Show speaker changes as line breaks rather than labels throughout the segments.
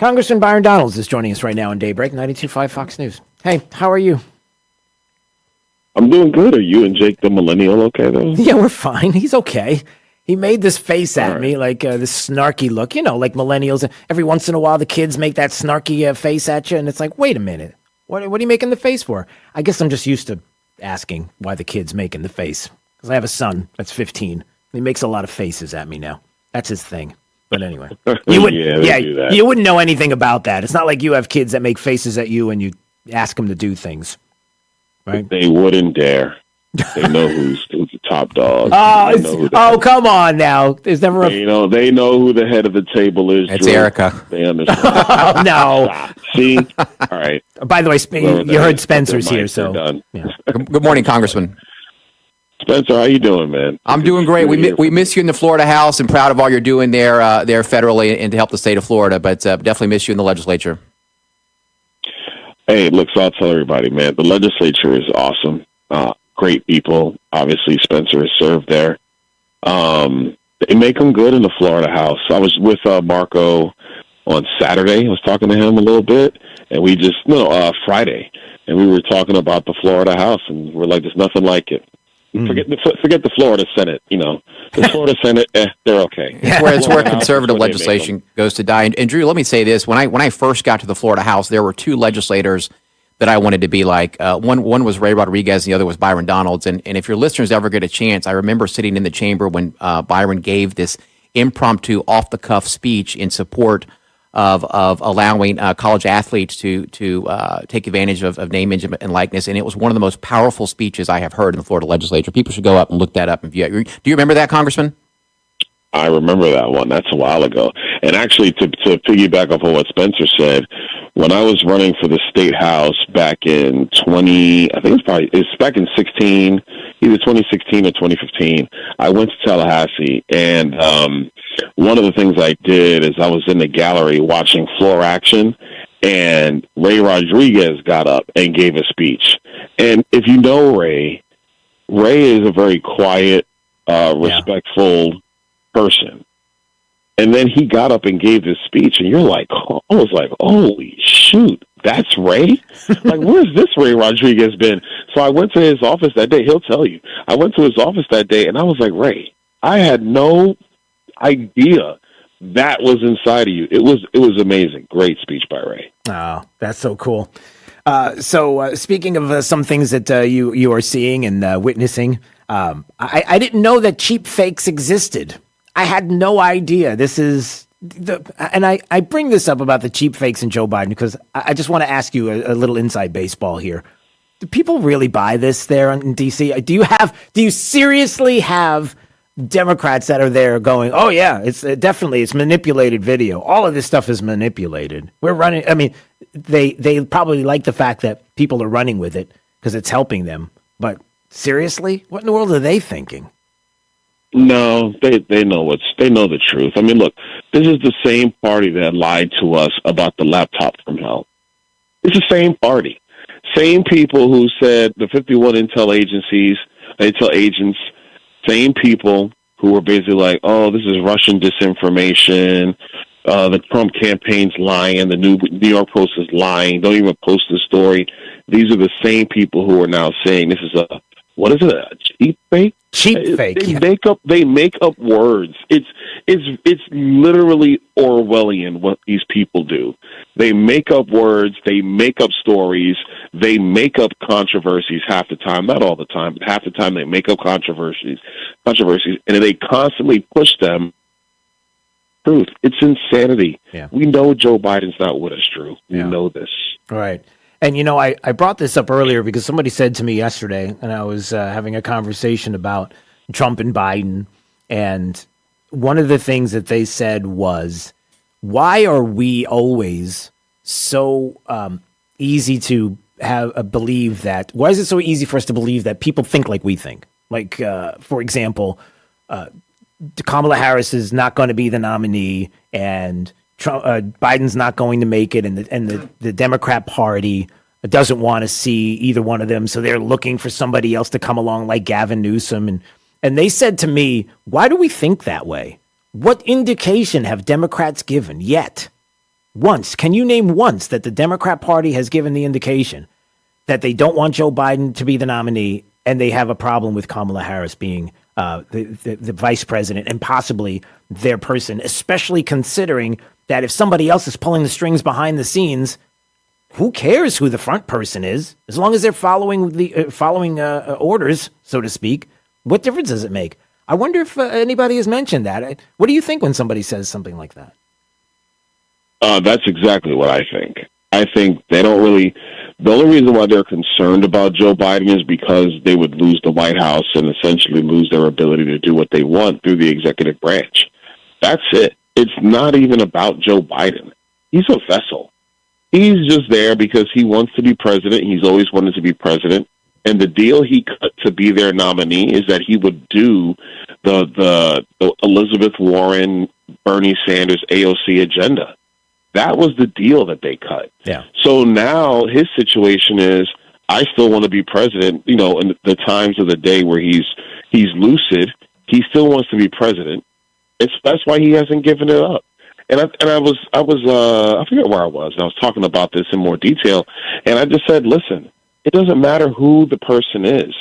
Congressman Byron Donalds is joining us right now on Daybreak, 92.5 Fox News. Hey, how are you?
I'm doing good. Are you and Jake the millennial okay, though?
Yeah, we're fine. He's okay. He made this face at me, like this snarky look. You know, like millennials. Every once in a while, the kids make that snarky face at you, and it's like, wait a minute. What are you making the face for? I guess I'm just used to asking why the kid's making the face. Because I have a son that's 15. He makes a lot of faces at me now. That's his thing. But anyway, you wouldn't, you wouldn't know anything about that. It's not like you have kids that make faces at you and you ask them to do things, right?
They wouldn't dare. They know who's the top dog.
Come on now. There's never
they know who the head of the table is.
It's Erica.
They understand.
Oh, no.
Stop. See? All right.
By the way, you heard Spencer's here, so.
Yeah. Good morning, Congressman.
Spencer, how you doing, man?
I'm doing great. We miss you in the Florida House and proud of all you're doing there federally and to help the state of Florida, but definitely miss you in the legislature.
Hey, look, so I'll tell everybody, man, the legislature is awesome. Great people. Obviously, Spencer has served there. They make them good in the Florida House. I was with Marco on Saturday. I was talking to him a little bit, and Friday, and we were talking about the Florida House, and we're like, there's nothing like it. Forget the Florida Senate. The Florida Senate, they're okay.
It's where conservative legislation goes to die. And Drew, let me say this: when I first got to the Florida House, there were two legislators that I wanted to be like. One was Ray Rodriguez, and the other was Byron Donalds. And if your listeners ever get a chance, I remember sitting in the chamber when Byron gave this impromptu, off the cuff speech in support of allowing college athletes to take advantage of name, image, and likeness. And it was one of the most powerful speeches I have heard in the Florida legislature. People should go up and look that up and view it. Do you remember that, Congressman?
I remember that one. That's a while ago. And actually, to piggyback off of what Spencer said, when I was running for the state house back in it's back in 16, either 2016 or 2015, I went to Tallahassee, and one of the things I did is I was in the gallery watching floor action, and Ray Rodriguez got up and gave a speech. And if you know Ray is a very quiet, respectful person. And then he got up and gave this speech, and I was like, holy shoot, that's Ray? Like, where's this Ray Rodriguez been? So I went to his office that day. He'll tell you. I went to his office that day, and I was like, Ray, I had no idea that was inside of you. It was amazing. Great speech by Ray.
Oh, that's so cool. So speaking of some things that you are seeing and witnessing, I didn't know that cheap fakes existed. I had no idea. This is and I bring this up about the cheap fakes and Joe Biden because I just want to ask you a little inside baseball here. Do people really buy this there in DC? Do you seriously have Democrats that are there going, oh yeah, it's manipulated video. All of this stuff is manipulated. We're running. I mean, they probably like the fact that people are running with it because it's helping them. But seriously, what in the world are they thinking?
No, they know the truth. I mean, look, this is the same party that lied to us about the laptop from hell. It's the same party. Same people who said the 51 intel agents, same people who were basically like, oh, this is Russian disinformation, the Trump campaign's lying, the New York Post is lying, don't even post the story. These are the same people who are now saying this is a cheap fake?
Cheap fake.
They make up words. It's literally Orwellian what these people do. They make up words, they make up stories, they make up controversies half the time, not all the time, but half the time they make up controversies, and they constantly push them. Truth. It's insanity.
Yeah.
We know Joe Biden's not with us, Drew. We know this.
Right. And, I brought this up earlier because somebody said to me yesterday, and I was having a conversation about Trump and Biden, and one of the things that they said was, why are we always so easy to believe that, why is it so easy for us to believe that people think like we think? Like, for example, Kamala Harris is not going to be the nominee, and Biden's not going to make it, and the Democrat Party doesn't want to see either one of them, so they're looking for somebody else to come along like Gavin Newsom. And they said to me, why do we think that way? What indication have Democrats given yet? Once. Can you name once that the Democrat Party has given the indication that they don't want Joe Biden to be the nominee and they have a problem with Kamala Harris being the vice president and possibly their person, especially considering that if somebody else is pulling the strings behind the scenes, who cares who the front person is? As long as they're following the orders, so to speak, what difference does it make? I wonder if anybody has mentioned that. What do you think when somebody says something like that?
That's exactly what I think. I think they don't really. The only reason why they're concerned about Joe Biden is because they would lose the White House and essentially lose their ability to do what they want through the executive branch. That's it. It's not even about Joe Biden. He's a vessel. He's just there because he wants to be president. He's always wanted to be president. And the deal he cut to be their nominee is that he would do the Elizabeth Warren, Bernie Sanders, AOC agenda. That was the deal that they cut.
Yeah.
So now his situation is, I still want to be president. You know, in the times of the day where he's lucid, he still wants to be president. That's why he hasn't given it up. And I forget where I was. And I was talking about this in more detail, and I just said, listen, it doesn't matter who the person is.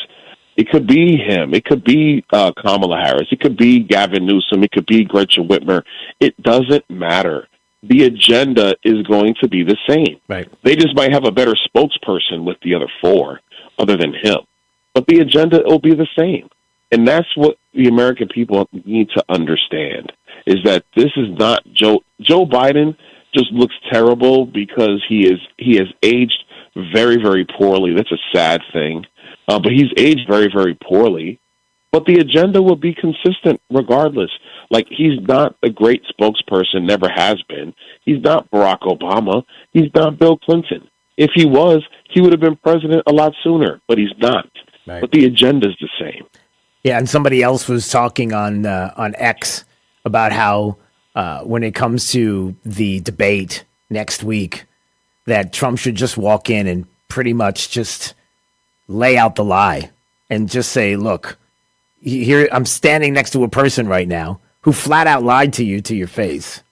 It could be him. It could be Kamala Harris. It could be Gavin Newsom. It could be Gretchen Whitmer. It doesn't matter. The agenda is going to be the same.
Right.
They just might have a better spokesperson with the other four other than him. But the agenda will be the same. And that's what the American people need to understand, is that this is not Joe Biden just looks terrible because he has aged very, very poorly. That's a sad thing. But he's aged very, very poorly. But the agenda will be consistent regardless. Like, he's not a great spokesperson, never has been. He's not Barack Obama. He's not Bill Clinton. If he was, he would have been president a lot sooner, but he's not. Right. But the agenda's the same.
Yeah, and somebody else was talking on X about how when it comes to the debate next week, that Trump should just walk in and pretty much just lay out the lie and just say, look, here I'm standing next to a person right now who flat out lied to you to your face,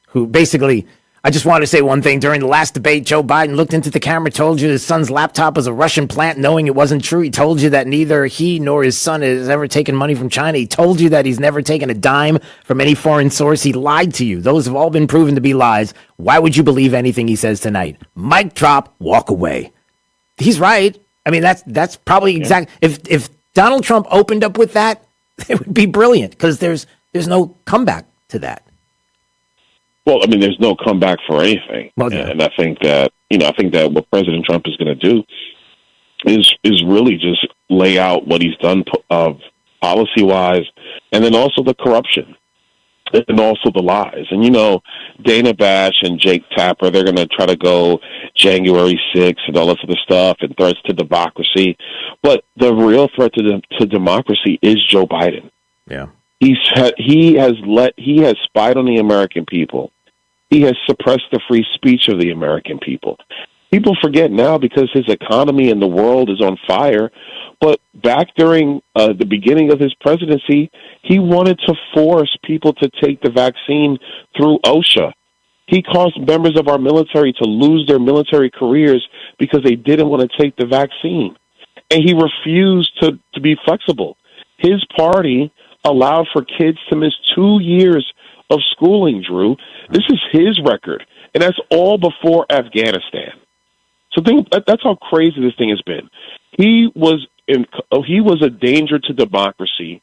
who basically, I just want to say one thing. During the last debate, Joe Biden looked into the camera, told you his son's laptop was a Russian plant, knowing it wasn't true. He told you that neither he nor his son has ever taken money from China. He told you that he's never taken a dime from any foreign source. He lied to you. Those have all been proven to be lies. Why would you believe anything he says tonight? Mic drop, walk away. He's right. I mean, that's probably exact. If Donald Trump opened up with that, it would be brilliant because there's no comeback to that.
Well, I mean, there's no comeback for anything. Well, yeah. And I think that what President Trump is going to do is really just lay out what he's done policy-wise, and then also the corruption, and also the lies. And, Dana Bash and Jake Tapper, they're going to try to go January 6th and all this other stuff and threats to democracy. But the real threat to democracy is Joe Biden.
Yeah.
He has spied on the American people. He has suppressed the free speech of the American people. People forget now because his economy and the world is on fire. But back during the beginning of his presidency, he wanted to force people to take the vaccine through OSHA. He caused members of our military to lose their military careers because they didn't want to take the vaccine. And he refused to be flexible. His party allowed for kids to miss 2 years of schooling, Drew. This is his record, and that's all before Afghanistan. So that's how crazy this thing has been. He was a danger to democracy,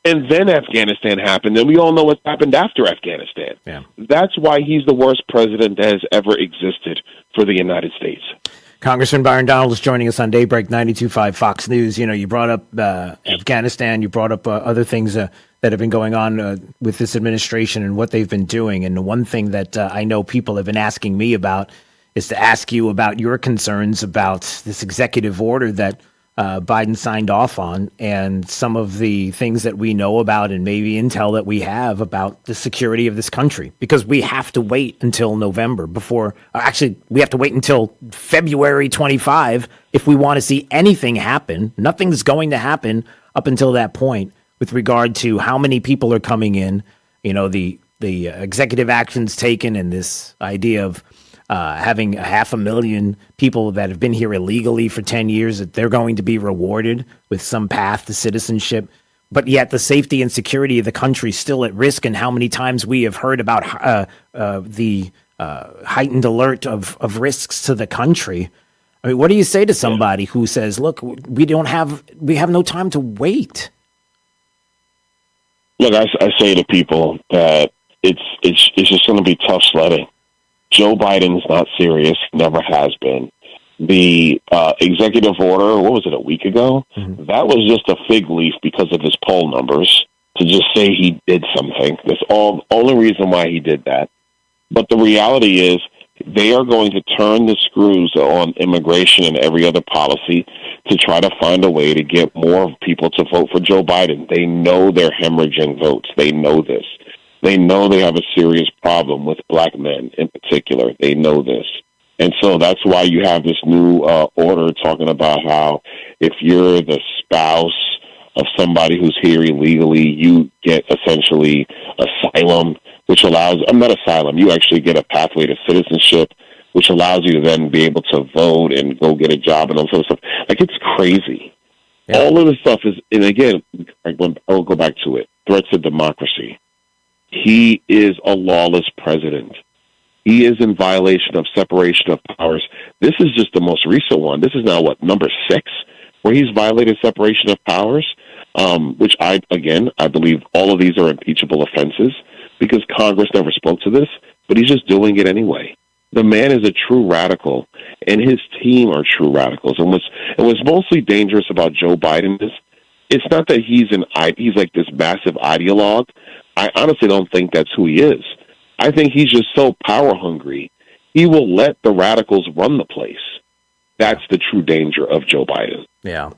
and then Afghanistan happened, and we all know what happened after Afghanistan.
Yeah. That's
why he's the worst president that has ever existed for the United States.
Congressman Byron Donald is joining us on Daybreak 92.5 Fox News. You brought up Afghanistan. You brought up other things that have been going on with this administration and what they've been doing. And the one thing that I know people have been asking me about is to ask you about your concerns about this executive order that Biden signed off on and some of the things that we know about and maybe intel that we have about the security of this country, because we have to wait until November we have to wait until February 25 if we want to see anything happen. Nothing's going to happen up until that point with regard to how many people are coming in, the the executive actions taken and this idea of having 500,000 people that have been here illegally for 10 years, that they're going to be rewarded with some path to citizenship. But yet the safety and security of the country is still at risk, and how many times we have heard about the heightened alert of risks to the country. I mean, what do you say to somebody who says, look, we have no time to wait?
Look, I say to people that it's just going to be tough sledding. Joe Biden's not serious, never has been. The executive order, what was it, a week ago? Mm-hmm. That was just a fig leaf because of his poll numbers to just say he did something. That's all only reason why he did that. But the reality is they are going to turn the screws on immigration and every other policy to try to find a way to get more people to vote for Joe Biden. They know they're hemorrhaging votes. They know this. They know they have a serious problem with black men in particular. They know this. And so that's why you have this new order talking about how if you're the spouse of somebody who's here illegally, you get essentially asylum, which allows, not asylum, you actually get a pathway to citizenship, which allows you to then be able to vote and go get a job and all sort of stuff. Like, it's crazy. Yeah. All of this stuff is, and again, I'll go back to it, threats to democracy. He is a lawless president. He is in violation of separation of powers. This is just the most recent one. This is now, number 6, where he's violated separation of powers, which I believe all of these are impeachable offenses because Congress never spoke to this, but he's just doing it anyway. The man is a true radical, and his team are true radicals. And what's mostly dangerous about Joe Biden is it's not that he's like this massive ideologue. I honestly don't think that's who he is. I think he's just so power hungry. He will let the radicals run the place. That's the true danger of Joe Biden.
Yeah.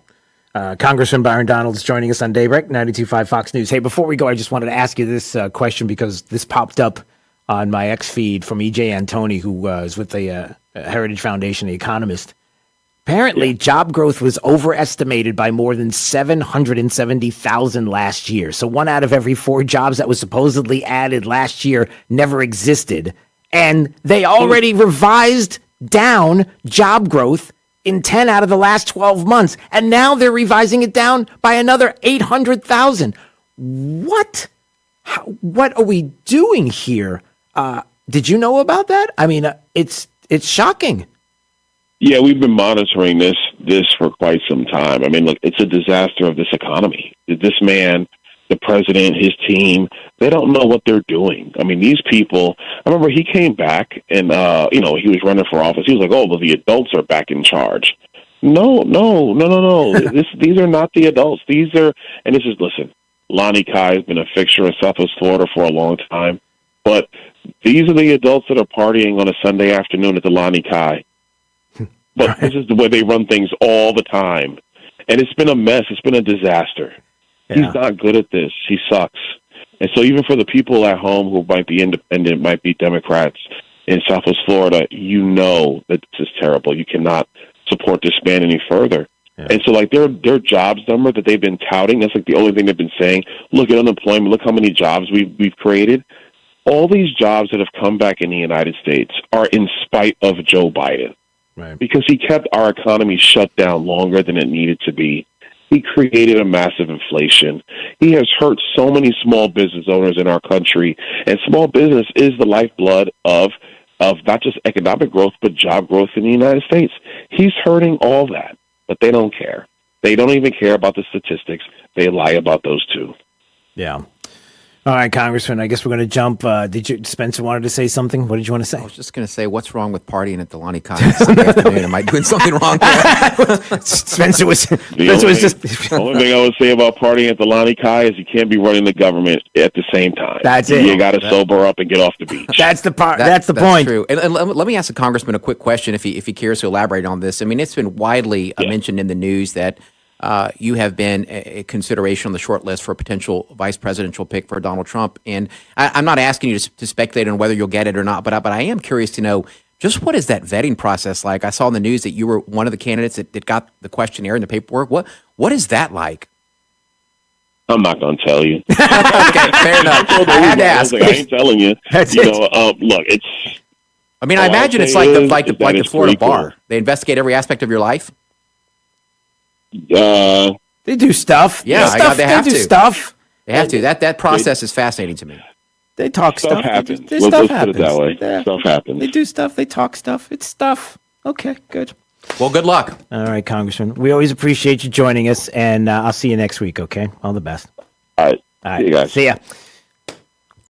Congressman Byron Donalds joining us on Daybreak, 92.5 Fox News. Hey, before we go, I just wanted to ask you this question because this popped up on my X feed from E.J. Antoni, who is with the Heritage Foundation, The Economist. Apparently, job growth was overestimated by more than 770,000 last year. So 1 out of every 4 jobs that was supposedly added last year never existed. And they already revised down job growth in 10 out of the last 12 months. And now they're revising it down by another 800,000. What are we doing here? Did you know about that? I mean, it's shocking.
Yeah, we've been monitoring this for quite some time. I mean, look, it's a disaster of this economy. This man, the president, his team, they don't know what they're doing. I mean, these people, I remember he came back and, he was running for office. He was like, oh, well, the adults are back in charge. No. These are not the adults. Listen, Lonnie Kai has been a fixture in Southwest Florida for a long time, but these are the adults that are partying on a Sunday afternoon at the Lonnie Kai. But right. This is the way they run things all the time. And it's been a mess. It's been a disaster. Yeah. He's not good at this. He sucks. And so even for the people at home who might be independent, might be Democrats in Southwest Florida, you know that this is terrible. You cannot support this man any further. Yeah. And so like their jobs number that they've been touting, that's like the only thing they've been saying. Look at unemployment. Look how many jobs we've created. All these jobs that have come back in the United States are in spite of Joe Biden. Right. Because he kept our economy shut down longer than it needed to be. He created a massive inflation. He has hurt so many small business owners in our country. And small business is the lifeblood of not just economic growth, but job growth in the United States. He's hurting all that, but they don't care. They don't even care about the statistics. They lie about those too.
Yeah. All right, Congressman, I guess we're going to jump. Spencer wanted to say something. What did you want to say?
I was just going to say, what's wrong with partying at the Lonnie Kai Sunday afternoon? Am I doing something wrong there?
Spencer was just...
The only thing I would say about partying at the Lonnie Kai is you can't be running the government at the same time.
That's it.
You got to sober up and get off the beach.
That's the part. That's the point.
True. And let me ask the Congressman a quick question if he cares to elaborate on this. I mean, it's been widely mentioned in the news that you have been a consideration on the short list for a potential vice presidential pick for Donald Trump. And I'm not asking you to speculate on whether you'll get it or not, but I am curious to know just what is that vetting process like? I saw in the news that you were one of the candidates that got the questionnaire and the paperwork. What is that like?
I'm not going to tell you.
Okay, fair enough. I had to
I
ask.
was like, I ain't telling you.
That's
you
it.
know, look, it's.
I mean, I
all I'll
imagine it's
say
like
is
the
that it's
Florida
pretty cool.
bar. They investigate every aspect of your life.
They do stuff.
Yeah,
stuff.
they have
do
to.
stuff.
They have to. That process is fascinating to me.
They talk
Stuff
stuff.
happens.
They
Let's
stuff
put it
happens.
that way.
Yeah.
Stuff happens.
They do stuff. They talk stuff. It's stuff. Okay, good.
Well, good luck.
All right, Congressman. We always appreciate you joining us, and I'll see you next week. Okay, all the best.
All right.
All right,
See you guys.
See ya.